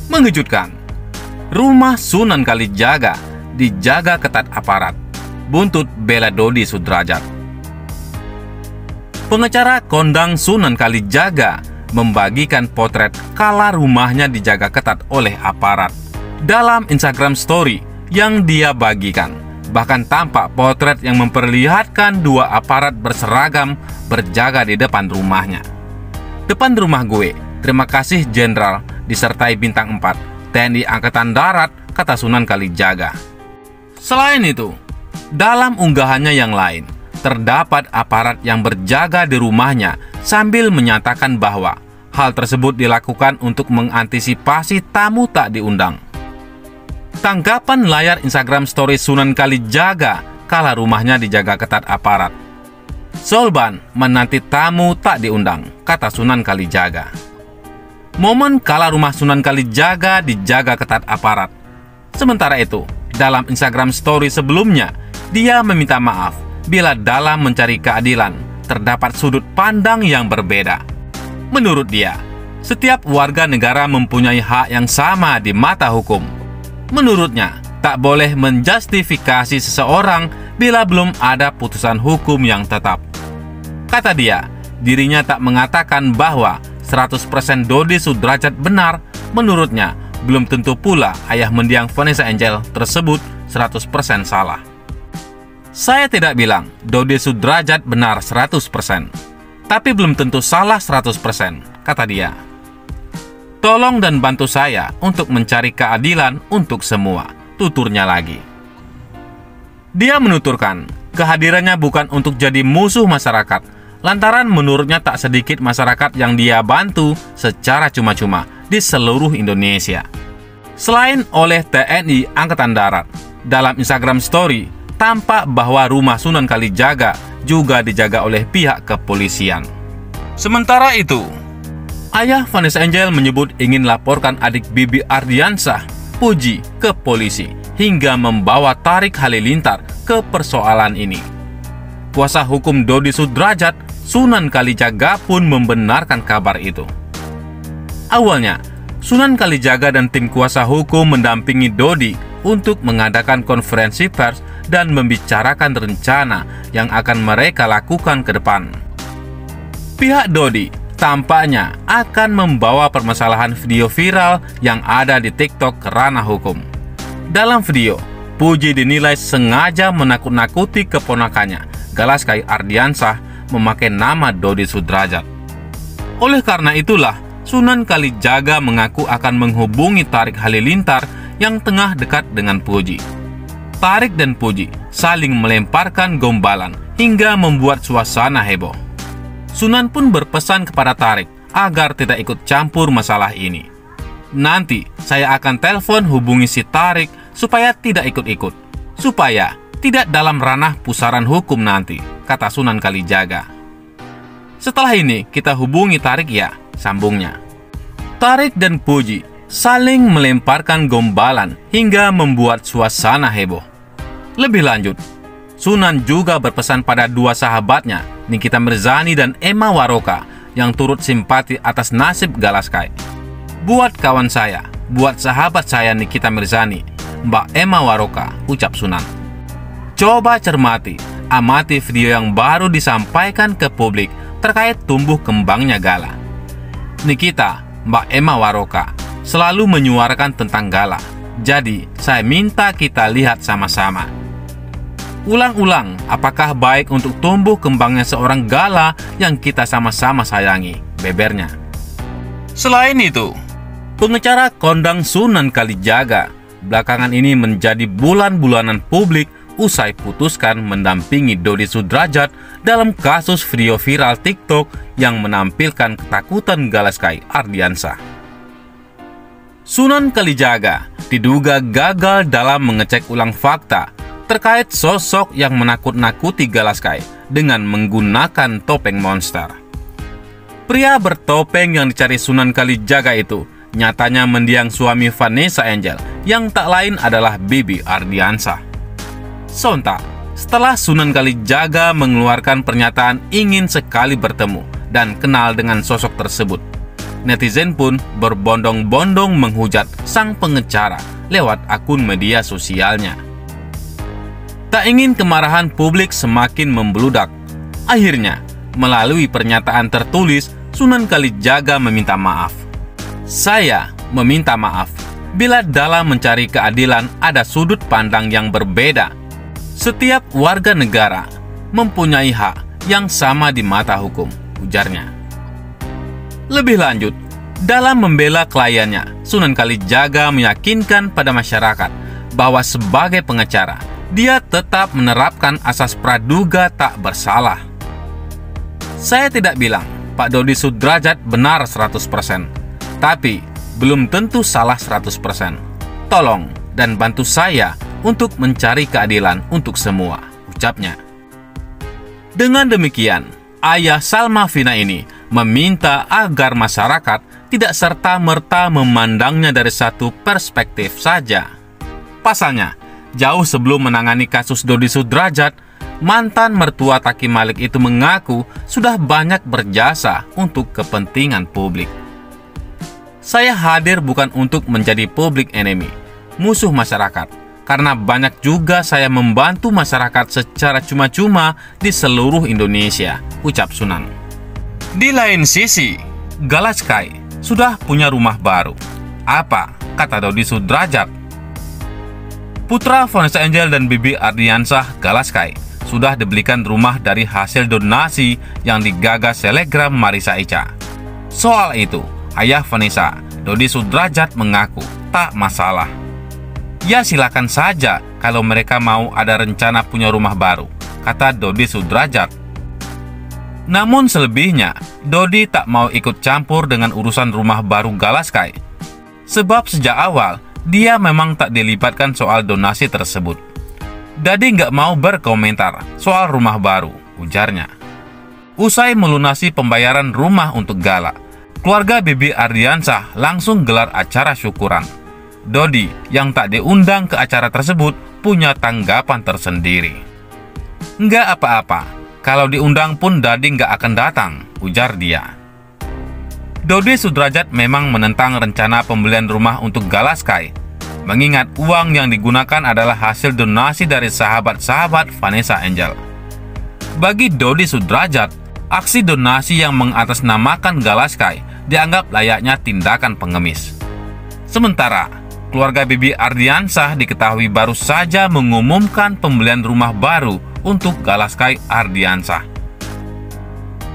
Mengejutkan, rumah Sunan Kalijaga dijaga ketat aparat, buntut bela Dodi Sudrajat. Pengacara kondang Sunan Kalijaga membagikan potret kala rumahnya dijaga ketat oleh aparat. Dalam Instagram Story yang dia bagikan, bahkan tampak potret yang memperlihatkan dua aparat berseragam berjaga di depan rumahnya. "Depan rumah gue, terima kasih Jenderal," disertai bintang 4 TNI Angkatan Darat, kata Sunan Kalijaga. Selain itu, dalam unggahannya yang lain, terdapat aparat yang berjaga di rumahnya sambil menyatakan bahwa hal tersebut dilakukan untuk mengantisipasi tamu tak diundang. Tanggapan layar Instagram Story Sunan Kalijaga kala rumahnya dijaga ketat aparat. "Solban menanti tamu tak diundang," kata Sunan Kalijaga. Momen kala rumah Sunan Kalijaga dijaga ketat aparat. Sementara itu, dalam Instagram Story sebelumnya, dia meminta maaf bila dalam mencari keadilan terdapat sudut pandang yang berbeda. Menurut dia, setiap warga negara mempunyai hak yang sama di mata hukum. Menurutnya, tak boleh menjustifikasi seseorang bila belum ada putusan hukum yang tetap. Kata dia, dirinya tak mengatakan bahwa 100% Dodi Sudrajat benar. Menurutnya, belum tentu pula ayah mendiang Vanessa Angel tersebut 100% salah. "Saya tidak bilang Dodi Sudrajat benar 100%, tapi belum tentu salah 100%, kata dia. "Tolong dan bantu saya untuk mencari keadilan untuk semua," tuturnya lagi. Dia menuturkan, kehadirannya bukan untuk jadi musuh masyarakat, lantaran menurutnya tak sedikit masyarakat yang dia bantu secara cuma-cuma di seluruh Indonesia. Selain oleh TNI Angkatan Darat, dalam Instagram Story tampak bahwa rumah Sunan Kalijaga juga dijaga oleh pihak kepolisian. Sementara itu, ayah Vanessa Angel menyebut ingin laporkan adik Bibi Ardiansah, Puji, ke polisi hingga membawa Tariq Halilintar ke persoalan ini. Kuasa hukum Dodi Sudrajat, Sunan Kalijaga, pun membenarkan kabar itu. Awalnya, Sunan Kalijaga dan tim kuasa hukum mendampingi Dodi untuk mengadakan konferensi pers dan membicarakan rencana yang akan mereka lakukan ke depan. Pihak Dodi tampaknya akan membawa permasalahan video viral yang ada di TikTok ke ranah hukum. Dalam video, Puji dinilai sengaja menakut-nakuti keponakannya, Galaskai Ardiansah, memakai nama Dodi Sudrajat. Oleh karena itulah, Sunan Kalijaga mengaku akan menghubungi Tariq Halilintar yang tengah dekat dengan Puji. Tariq dan Puji saling melemparkan gombalan hingga membuat suasana heboh. Sunan pun berpesan kepada Tariq agar tidak ikut campur masalah ini. "Nanti saya akan telepon hubungi si Tariq supaya tidak ikut-ikut, supaya tidak dalam ranah pusaran hukum nanti," kata Sunan Kalijaga. "Setelah ini kita hubungi Tariq ya," sambungnya. Tariq dan Puji saling melemparkan gombalan hingga membuat suasana heboh. Lebih lanjut, Sunan juga berpesan pada dua sahabatnya, Nikita Mirzani dan Emma Waroka, yang turut simpati atas nasib Galaskai. "Buat kawan saya, buat sahabat saya Nikita Mirzani, Mbak Emma Waroka," ucap Sunan. Coba cermati, amati video yang baru disampaikan ke publik terkait tumbuh kembangnya Gala. Nikita, Mbak Emma Waroka, selalu menyuarakan tentang Gala. Jadi, saya minta kita lihat sama-sama. Ulang-ulang, apakah baik untuk tumbuh kembangnya seorang Gala yang kita sama-sama sayangi, bebernya. Selain itu, pengacara kondang Sunan Kalijaga belakangan ini menjadi bulan-bulanan publik usai putuskan mendampingi Dodi Sudrajat dalam kasus video viral TikTok yang menampilkan ketakutan Galaskai Ardiansah. Sunan Kalijaga diduga gagal dalam mengecek ulang fakta terkait sosok yang menakut-nakuti Galaskai dengan menggunakan topeng monster. Pria bertopeng yang dicari Sunan Kalijaga itu nyatanya mendiang suami Vanessa Angel yang tak lain adalah Bibi Ardiansah. Sontak, setelah Sunan Kalijaga mengeluarkan pernyataan ingin sekali bertemu dan kenal dengan sosok tersebut. Netizen pun berbondong-bondong menghujat sang pengecara lewat akun media sosialnya. Tak ingin kemarahan publik semakin membludak, akhirnya melalui pernyataan tertulis, Sunan Kalijaga meminta maaf. Saya meminta maaf bila dalam mencari keadilan ada sudut pandang yang berbeda. Setiap warga negara mempunyai hak yang sama di mata hukum, ujarnya. Lebih lanjut, dalam membela kliennya, Sunan Kalijaga meyakinkan pada masyarakat bahwa sebagai pengacara, dia tetap menerapkan asas praduga tak bersalah. Saya tidak bilang Pak Dodi Sudrajat benar 100%, tapi belum tentu salah 100%. Tolong dan bantu saya untuk mencari keadilan untuk semua, ucapnya. Dengan demikian, ayah Salma Vina ini meminta agar masyarakat tidak serta-merta memandangnya dari satu perspektif saja. Pasalnya, jauh sebelum menangani kasus Dodi Sudrajat, mantan mertua Taki Malik itu mengaku sudah banyak berjasa untuk kepentingan publik. Saya hadir bukan untuk menjadi public enemy, musuh masyarakat, karena banyak juga saya membantu masyarakat secara cuma-cuma di seluruh Indonesia, ucap Sunan. Di lain sisi, Galaskai sudah punya rumah baru. Apa kata Dodi Sudrajat? Putra Vanessa Angel dan Bibi Ardiansah, Galaskai, sudah dibelikan rumah dari hasil donasi yang digagas selegram Marissa Ica. Soal itu, ayah Vanessa, Dodi Sudrajat, mengaku tak masalah. Ya silakan saja kalau mereka mau ada rencana punya rumah baru, kata Dodi Sudrajat. Namun selebihnya, Dodi tak mau ikut campur dengan urusan rumah baru Galaskai. Sebab sejak awal, dia memang tak dilibatkan soal donasi tersebut. Dodi nggak mau berkomentar soal rumah baru, ujarnya. Usai melunasi pembayaran rumah untuk Gala, keluarga Bibi Ardiansah langsung gelar acara syukuran. Dodi yang tak diundang ke acara tersebut punya tanggapan tersendiri. Nggak apa-apa, kalau diundang pun Dodi nggak akan datang, ujar dia. Dodi Sudrajat memang menentang rencana pembelian rumah untuk Galaskai, mengingat uang yang digunakan adalah hasil donasi dari sahabat-sahabat Vanessa Angel. Bagi Dodi Sudrajat, aksi donasi yang mengatasnamakan Galaskai dianggap layaknya tindakan pengemis. Sementara, keluarga Bibi Ardiansah diketahui baru saja mengumumkan pembelian rumah baru untuk Galaskai Ardiansah.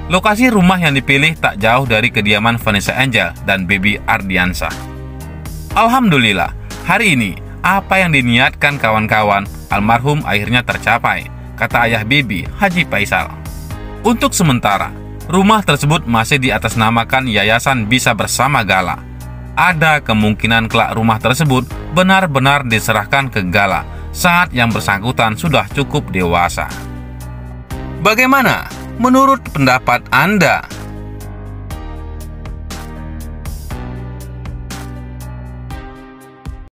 Lokasi rumah yang dipilih tak jauh dari kediaman Vanessa Angel dan Bibi Ardiansah. Alhamdulillah, hari ini apa yang diniatkan kawan-kawan almarhum akhirnya tercapai, kata ayah Bibi, Haji Faisal. Untuk sementara, rumah tersebut masih diatasnamakan Yayasan Bisa Bersama Gala. Ada kemungkinan kelak rumah tersebut benar-benar diserahkan ke Gala saat yang bersangkutan sudah cukup dewasa. Bagaimana menurut pendapat Anda?